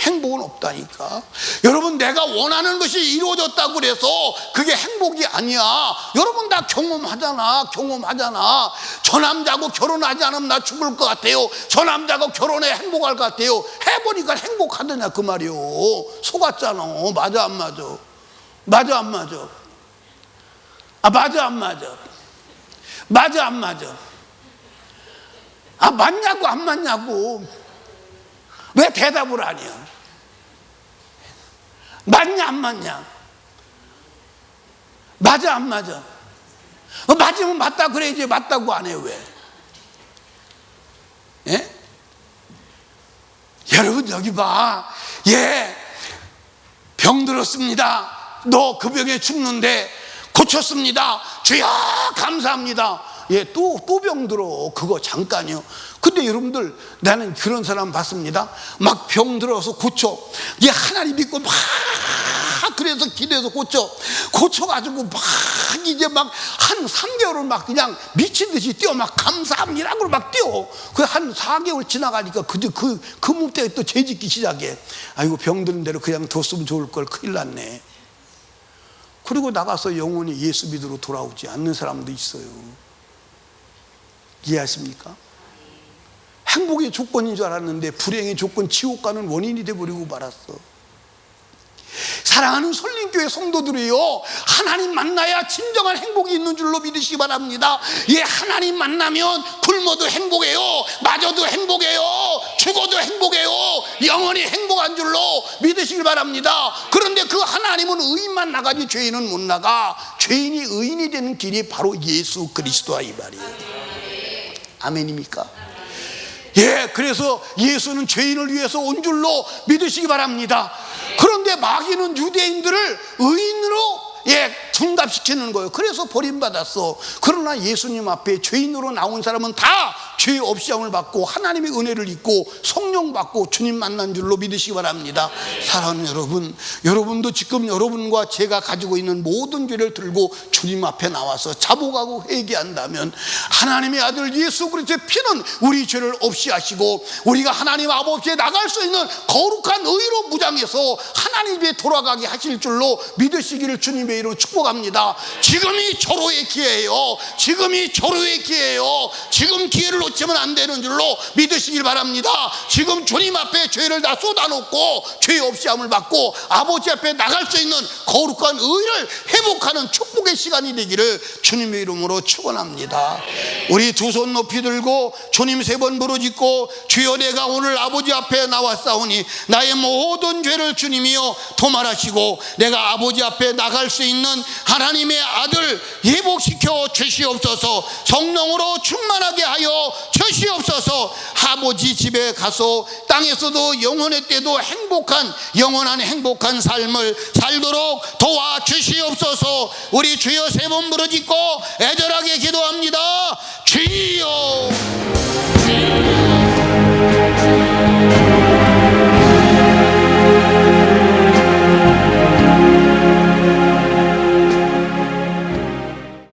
행복은 없다니까. 여러분, 내가 원하는 것이 이루어졌다고 그래서 그게 행복이 아니야. 여러분 다 경험하잖아. 저 남자하고 결혼하지 않으면 나 죽을 것 같아요. 저 남자하고 결혼해 행복할 것 같아요. 해보니까 행복하더냐 그 말이요. 속았잖아. 맞아 안 맞아? 맞아 안 맞아? 맞아 안 맞아? 맞아 안 맞아? 맞냐고 안 맞냐고. 왜 대답을 안 해요? 맞냐 안 맞냐? 맞아 안 맞아? 맞으면 맞다 그래야지. 맞다고 안 해요. 왜? 예? 여러분 여기 봐. 병 들었습니다. 너 그 병에 죽는데 고쳤습니다. 주여 감사합니다. 또 병 들어. 그거 잠깐이요. 근데 여러분들, 나는 그런 사람 봤습니다. 막 병 들어서 고쳐. 하나님 믿고 막 그래서 기도해서 고쳐가지고 막 이제 막 한 3개월을 막 그냥 미친 듯이 뛰어. 막 감사합니다 그러고 막 뛰어. 그 한 4개월 지나가니까 그 몸때에 또 죄짓기 시작해. 아이고, 병 드는 대로 그냥 뒀으면 좋을 걸. 큰일 났네. 그리고 나가서 영원히 예수 믿으러 돌아오지 않는 사람도 있어요. 이해하십니까? 행복의 조건인 줄 알았는데 불행의 조건, 지옥 가는 원인이 돼버리고 말았어. 사랑하는 설림교회 성도들이요, 하나님 만나야 진정한 행복이 있는 줄로 믿으시기 바랍니다. 하나님 만나면 굶어도 행복해요, 마저도 행복해요, 죽어도 행복해요, 영원히 행복한 줄로 믿으시기 바랍니다. 그런데 그 하나님은 의인만 나가지 죄인은 못 나가. 죄인이 의인이 되는 길이 바로 예수 그리스도야 이 말이에요. 아멘입니까? 그래서 예수는 죄인을 위해서 온 줄로 믿으시기 바랍니다. 그런데 마귀는 유대인들을 의인으로 둔갑시키는 거예요. 그래서 버림받았어. 그러나 예수님 앞에 죄인으로 나온 사람은 다 죄 없이 함을 받고 하나님의 은혜를 입고 성령 받고 주님 만난 줄로 믿으시기 바랍니다. 사랑하는 여러분, 여러분도 지금 여러분과 제가 가지고 있는 모든 죄를 들고 주님 앞에 나와서 자복하고 회개한다면 하나님의 아들 예수 그리스도의 피는 우리 죄를 없이 하시고 우리가 하나님 아버지에 나갈 수 있는 거룩한 의로 무장해서 하나님께 돌아가게 하실 줄로 믿으시기를 주님의 이름으로 축복합니다. 지금이 절호의 기회예요. 지금이 절호의 기회예요. 지금 기회를 놓치면 안 되는 줄로 믿으시길 바랍니다. 지금 주님 앞에 죄를 다 쏟아놓고 죄 없이 함을 받고 아버지 앞에 나갈 수 있는 거룩한 의를 회복하는 축복의 시간이 되기를 주님의 이름으로 축원합니다. 우리 두 손 높이 들고 주님 3번 부르짖고 주여 내가 오늘 아버지 앞에 나왔사오니 나의 모든 죄를 주님이여 도말하시고 내가 아버지 앞에 나갈 수 있는 하나님의 아들 회복시켜 주시옵소서. 성령으로 충만하게 하여 주시옵소서. 아버지 집에 가서 땅에서도 영원의 때도 영원한 행복한 삶을 살도록 도와주시옵소서. 우리 주여 3번 부르짖고 애절하게 기도합니다. 주여, 주여.